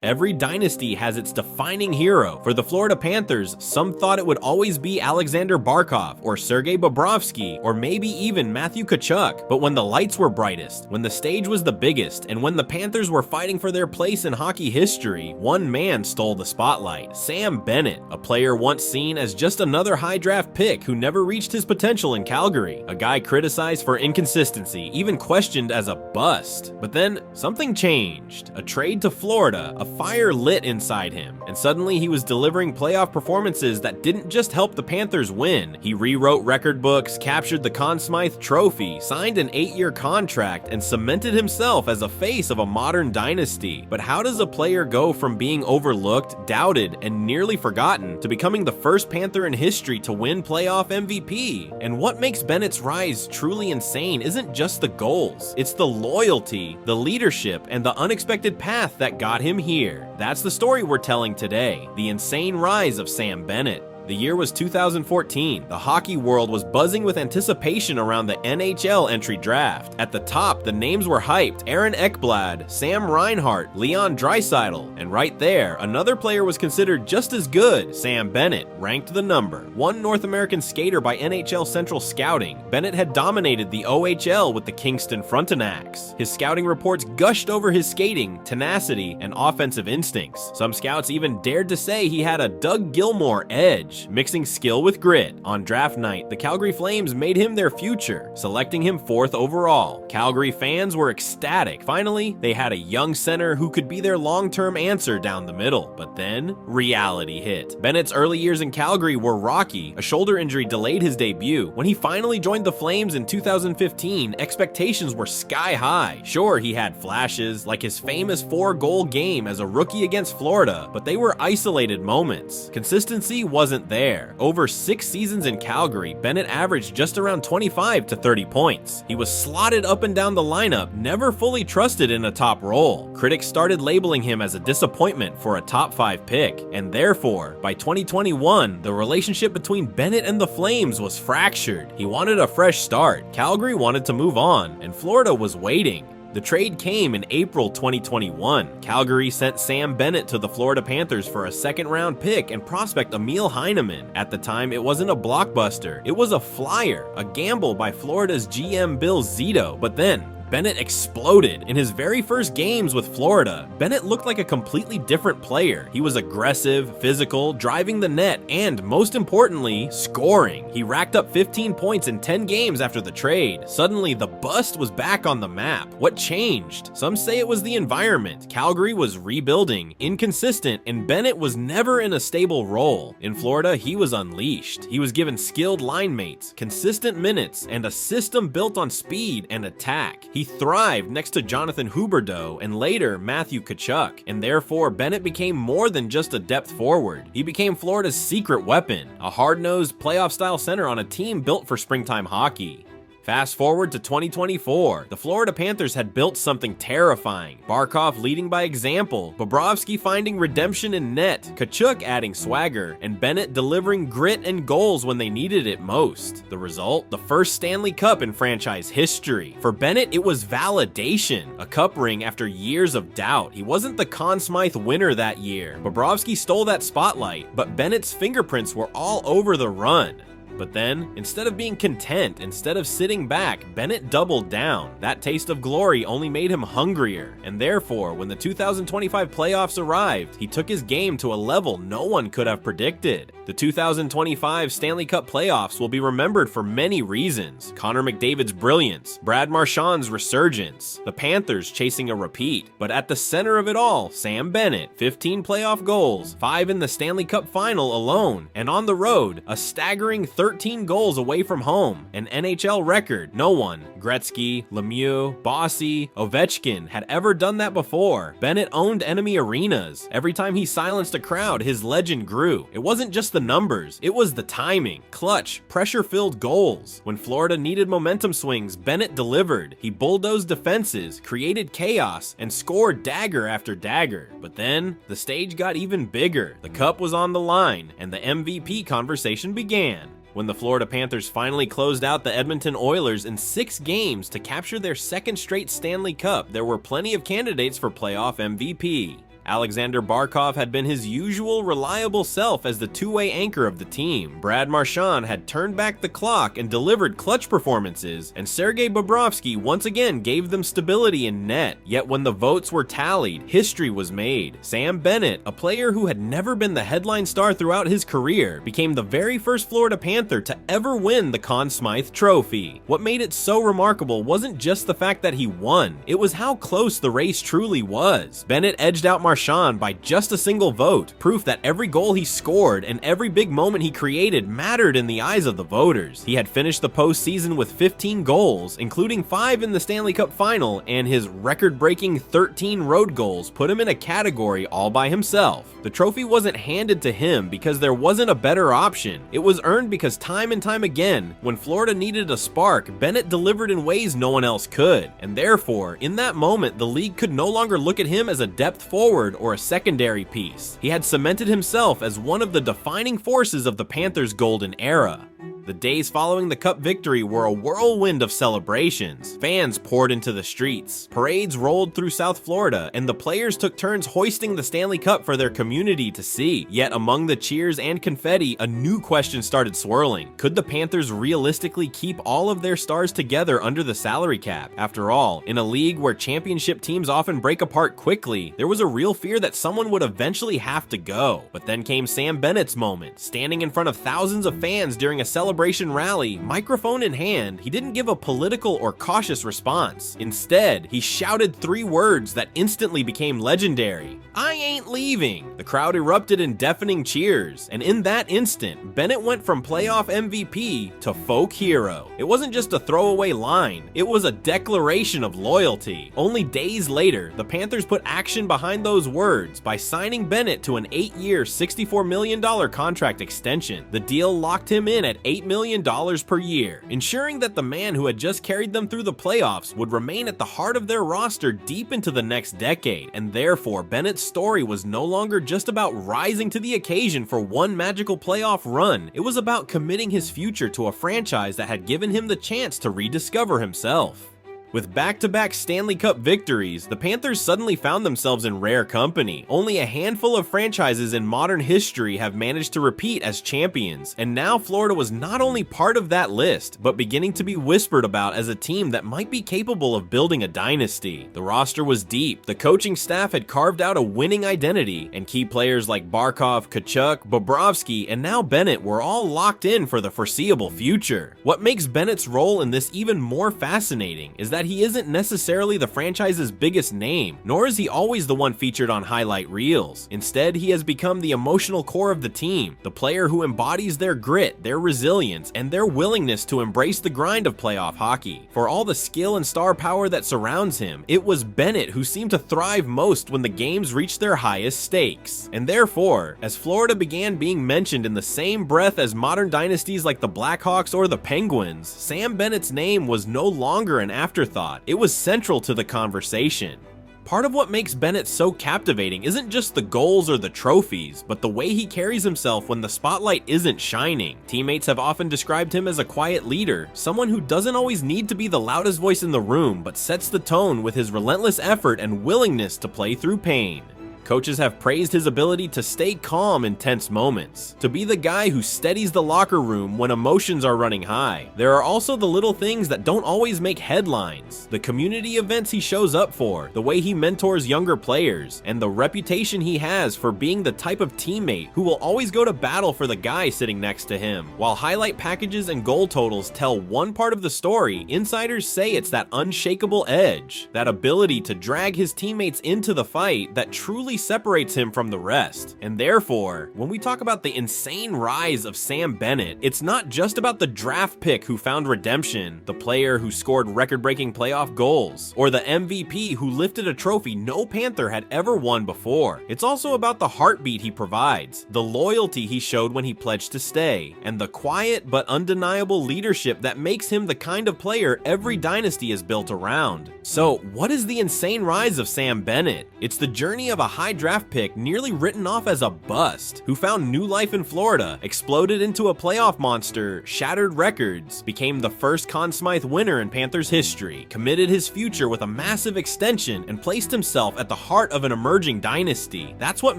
Every dynasty has its defining hero. For the Florida Panthers, some thought it would always be Aleksander Barkov or Sergei Bobrovsky or maybe even Matthew Kachuk. But when the lights were brightest, when the stage was the biggest, and when the Panthers were fighting for their place in hockey history, one man stole the spotlight: Sam Bennett, a player once seen as just another high draft pick who never reached his potential in Calgary, a guy criticized for inconsistency, even questioned as a bust. But then something changed. A trade to Florida, a fire lit inside him, and suddenly he was delivering playoff performances that didn't just help the Panthers win. He rewrote record books, captured the Conn Smythe Trophy, signed an 8-year contract, and cemented himself as a face of a modern dynasty. But how does a player go from being overlooked, doubted, and nearly forgotten to becoming the first Panther in history to win playoff MVP? And what makes Bennett's rise truly insane isn't just the goals, it's the loyalty, the leadership, and the unexpected path that got him here. That's the story we're telling today, the insane rise of Sam Bennett. The year was 2014. The hockey world was buzzing with anticipation around the NHL entry draft. At the top, the names were hyped: Aaron Ekblad, Sam Reinhart, Leon Draisaitl, and right there, another player was considered just as good: Sam Bennett, ranked the number 1 North American skater by NHL Central Scouting. Bennett had dominated the OHL with the Kingston Frontenacs. His scouting reports gushed over his skating, tenacity, and offensive instincts. Some scouts even dared to say he had a Doug Gilmour edge, mixing skill with grit. On draft night, the Calgary Flames made him their future, selecting him 4th overall. Calgary fans were ecstatic. Finally, they had a young center who could be their long-term answer down the middle. But then, reality hit. Bennett's early years in Calgary were rocky. A shoulder injury delayed his debut. When he finally joined the Flames in 2015, expectations were sky high. Sure, he had flashes, like his famous 4-goal game as a rookie against Florida, but they were isolated moments. Consistency wasn't there. Over 6 seasons in Calgary, Bennett averaged just around 25 to 30 points. He was slotted up and down the lineup, never fully trusted in a top role. Critics started labeling him as a disappointment for a top 5 pick, and therefore, by 2021, the relationship between Bennett and the Flames was fractured. He wanted a fresh start, Calgary wanted to move on, and Florida was waiting. The trade came in April 2021. Calgary sent Sam Bennett to the Florida Panthers for a 2nd-round pick and prospect Emil Heineman. At the time, it wasn't a blockbuster. It was a flyer, a gamble by Florida's GM Bill Zito. But then, Bennett exploded. In his very first games with Florida, Bennett looked like a completely different player. He was aggressive, physical, driving the net, and most importantly, scoring. He racked up 15 points in 10 games after the trade. Suddenly, the bust was back on the map. What changed? Some say it was the environment. Calgary was rebuilding, inconsistent, and Bennett was never in a stable role. In Florida, he was unleashed. He was given skilled line mates, consistent minutes, and a system built on speed and attack. He thrived next to Jonathan Huberdeau and later Matthew Kachuk, and therefore Bennett became more than just a depth forward. He became Florida's secret weapon, a hard-nosed playoff-style center on a team built for springtime hockey. Fast forward to 2024, the Florida Panthers had built something terrifying. Barkov leading by example, Bobrovsky finding redemption in net, Kachuk adding swagger, and Bennett delivering grit and goals when they needed it most. The result? The first Stanley Cup in franchise history. For Bennett, it was validation, a cup ring after years of doubt. He wasn't the Conn Smythe winner that year. Bobrovsky stole that spotlight, but Bennett's fingerprints were all over the run. But then, instead of being content, instead of sitting back, Bennett doubled down. That taste of glory only made him hungrier, and therefore, when the 2025 playoffs arrived, he took his game to a level no one could have predicted. The 2025 Stanley Cup playoffs will be remembered for many reasons: Connor McDavid's brilliance, Brad Marchand's resurgence, the Panthers chasing a repeat. But at the center of it all, Sam Bennett, 15 playoff goals, 5 in the Stanley Cup final alone, and on the road, a staggering 13 goals away from home, an NHL record. No one, Gretzky, Lemieux, Bossy, Ovechkin, had ever done that before. Bennett owned enemy arenas. Every time he silenced a crowd, his legend grew. It wasn't just the numbers, it was the timing. Clutch, pressure-filled goals. When Florida needed momentum swings, Bennett delivered. He bulldozed defenses, created chaos, and scored dagger after dagger. But then, the stage got even bigger. The cup was on the line, and the MVP conversation began. When the Florida Panthers finally closed out the Edmonton Oilers in 6 games to capture their 2nd straight Stanley Cup, there were plenty of candidates for playoff MVP. Aleksander Barkov had been his usual reliable self as the two-way anchor of the team. Brad Marchand had turned back the clock and delivered clutch performances, and Sergei Bobrovsky once again gave them stability in net. Yet when the votes were tallied, history was made. Sam Bennett, a player who had never been the headline star throughout his career, became the very first Florida Panther to ever win the Conn Smythe Trophy. What made it so remarkable wasn't just the fact that he won, it was how close the race truly was. Bennett edged out Marchand by just a single vote, proof that every goal he scored and every big moment he created mattered in the eyes of the voters. He had finished the postseason with 15 goals, including 5 in the Stanley Cup final, and his record-breaking 13 road goals put him in a category all by himself. The trophy wasn't handed to him because there wasn't a better option. It was earned because time and time again, when Florida needed a spark, Bennett delivered in ways no one else could, and therefore, in that moment, the league could no longer look at him as a depth forward or a secondary piece. He had cemented himself as one of the defining forces of the Panthers' golden era. The days following the Cup victory were a whirlwind of celebrations. Fans poured into the streets, parades rolled through South Florida, and the players took turns hoisting the Stanley Cup for their community to see. Yet among the cheers and confetti, a new question started swirling. Could the Panthers realistically keep all of their stars together under the salary cap? After all, in a league where championship teams often break apart quickly, there was a real fear that someone would eventually have to go. But then came Sam Bennett's moment. Standing in front of thousands of fans during a celebration rally, microphone in hand, he didn't give a political or cautious response. Instead, he shouted 3 words that instantly became legendary. "I ain't leaving." The crowd erupted in deafening cheers, and in that instant, Bennett went from playoff MVP to folk hero. It wasn't just a throwaway line, it was a declaration of loyalty. Only days later, the Panthers put action behind those words by signing Bennett to an 8-year, $64 million contract extension. The deal locked him in at $8 million per year, ensuring that the man who had just carried them through the playoffs would remain at the heart of their roster deep into the next decade, and therefore Bennett's story was no longer just about rising to the occasion for one magical playoff run. It was about committing his future to a franchise that had given him the chance to rediscover himself. With back-to-back Stanley Cup victories, the Panthers suddenly found themselves in rare company. Only a handful of franchises in modern history have managed to repeat as champions, and now Florida was not only part of that list, but beginning to be whispered about as a team that might be capable of building a dynasty. The roster was deep, the coaching staff had carved out a winning identity, and key players like Barkov, Kachuk, Bobrovsky, and now Bennett were all locked in for the foreseeable future. What makes Bennett's role in this even more fascinating is that he isn't necessarily the franchise's biggest name, nor is he always the one featured on highlight reels. Instead, he has become the emotional core of the team, the player who embodies their grit, their resilience, and their willingness to embrace the grind of playoff hockey. For all the skill and star power that surrounds him, it was Bennett who seemed to thrive most when the games reached their highest stakes. And therefore, as Florida began being mentioned in the same breath as modern dynasties like the Blackhawks or the Penguins, Sam Bennett's name was no longer an afterthought. It was central to the conversation. Part of what makes Bennett so captivating isn't just the goals or the trophies, but the way he carries himself when the spotlight isn't shining. Teammates have often described him as a quiet leader, someone who doesn't always need to be the loudest voice in the room, but sets the tone with his relentless effort and willingness to play through pain. Coaches have praised his ability to stay calm in tense moments, to be the guy who steadies the locker room when emotions are running high. There are also the little things that don't always make headlines, the community events he shows up for, the way he mentors younger players, and the reputation he has for being the type of teammate who will always go to battle for the guy sitting next to him. While highlight packages and goal totals tell one part of the story, insiders say it's that unshakable edge, that ability to drag his teammates into the fight that truly separates him from the rest. And therefore, when we talk about the insane rise of Sam Bennett, it's not just about the draft pick who found redemption, the player who scored record-breaking playoff goals, or the MVP who lifted a trophy no Panther had ever won before. It's also about the heartbeat he provides, the loyalty he showed when he pledged to stay, and the quiet but undeniable leadership that makes him the kind of player every dynasty is built around. So, what is the insane rise of Sam Bennett? It's the journey of a high draft pick nearly written off as a bust, who found new life in Florida, exploded into a playoff monster, shattered records, became the first Conn Smythe winner in Panthers history, committed his future with a massive extension, and placed himself at the heart of an emerging dynasty. That's what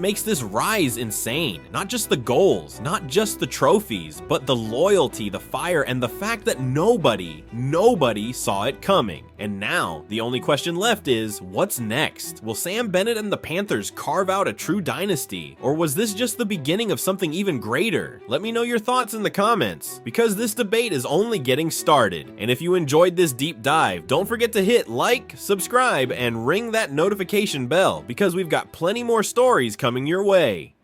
makes this rise insane. Not just the goals, not just the trophies, but the loyalty, the fire, and the fact that nobody saw it coming. And now, the only question left is, what's next? Will Sam Bennett and the Panthers carve out a true dynasty? Or was this just the beginning of something even greater? Let me know your thoughts in the comments, because this debate is only getting started. And if you enjoyed this deep dive, don't forget to hit like, subscribe, and ring that notification bell, because we've got plenty more stories coming your way.